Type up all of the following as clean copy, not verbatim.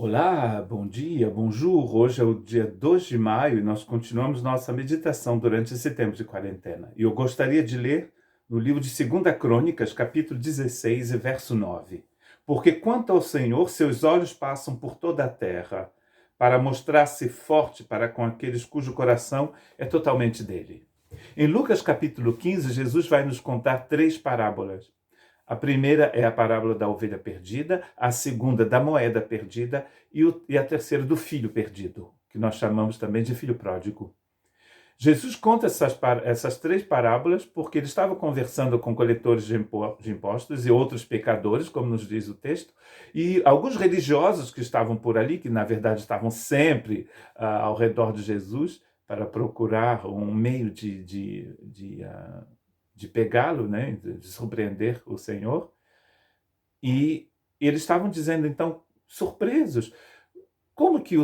Olá, bom dia, bonjour. Hoje é o dia 2 de maio e nós continuamos nossa meditação durante esse tempo de quarentena. E eu gostaria de ler no livro de 2 Crônicas, capítulo 16 e verso 9. Porque quanto ao Senhor, seus olhos passam por toda a terra, para mostrar-se forte para com aqueles cujo coração é totalmente dele. Em Lucas capítulo 15, Jesus vai nos contar 3 parábolas. A primeira é a parábola da ovelha perdida, a segunda da moeda perdida e a terceira do filho perdido, que nós chamamos também de filho pródigo. Jesus conta essas 3 parábolas porque ele estava conversando com coletores de impostos e outros pecadores, como nos diz o texto, e alguns religiosos que estavam por ali, que na verdade estavam sempre ao redor de Jesus, para procurar um meio de pegá-lo, né, de surpreender o Senhor. E eles estavam dizendo, então, surpresos, como que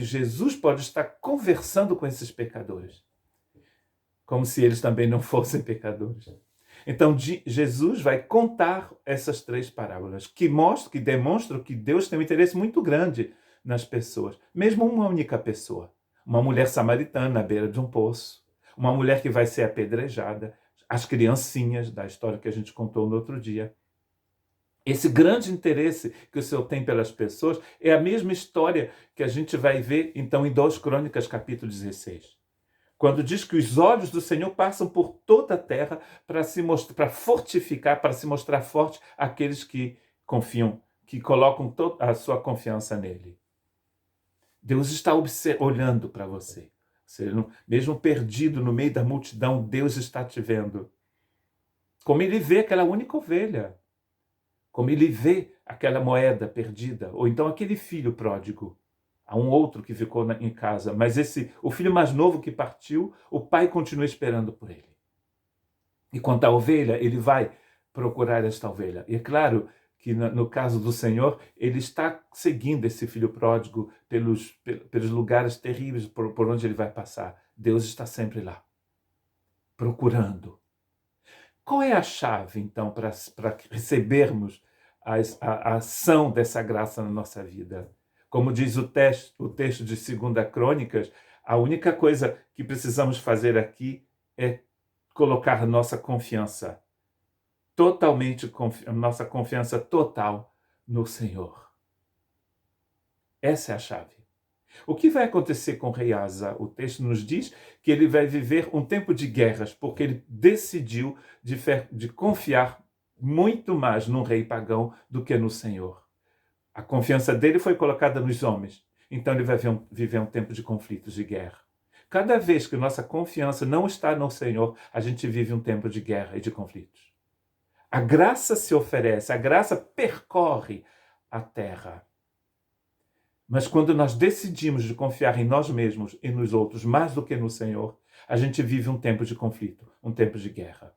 Jesus pode estar conversando com esses pecadores? Como se eles também não fossem pecadores. Então, Jesus vai contar essas 3 parábolas que demonstram que Deus tem um interesse muito grande nas pessoas, mesmo uma única pessoa. Uma mulher samaritana à beira de um poço, uma mulher que vai ser apedrejada, as criancinhas da história que a gente contou no outro dia. Esse grande interesse que o Senhor tem pelas pessoas é a mesma história que a gente vai ver, então, em 2 Crônicas, capítulo 16. Quando diz que os olhos do Senhor passam por toda a terra para fortificar, para se mostrar forte àqueles que confiam, que colocam toda a sua confiança nele. Deus está olhando para você. Mesmo perdido no meio da multidão, Deus está te vendo. Como ele vê aquela única ovelha. Como ele vê aquela moeda perdida, ou então aquele filho pródigo. Há um outro que ficou em casa, mas o filho mais novo que partiu, o pai continua esperando por ele. E quanto à ovelha, ele vai procurar esta ovelha. E é claro que no caso do Senhor, ele está seguindo esse filho pródigo pelos lugares terríveis por onde ele vai passar. Deus está sempre lá, procurando. Qual é a chave, então, para recebermos a ação dessa graça na nossa vida? Como diz o texto de 2 Crônicas, a única coisa que precisamos fazer aqui é colocar nossa confiança nossa confiança total no Senhor. Essa é a chave. O que vai acontecer com o rei Asa? O texto nos diz que ele vai viver um tempo de guerras, porque ele decidiu de confiar muito mais num rei pagão do que no Senhor. A confiança dele foi colocada nos homens, então ele vai viver um tempo de conflitos, de guerra. Cada vez que nossa confiança não está no Senhor, a gente vive um tempo de guerra e de conflitos. A graça se oferece, a graça percorre a terra. Mas quando nós decidimos de confiar em nós mesmos e nos outros mais do que no Senhor, a gente vive um tempo de conflito, um tempo de guerra.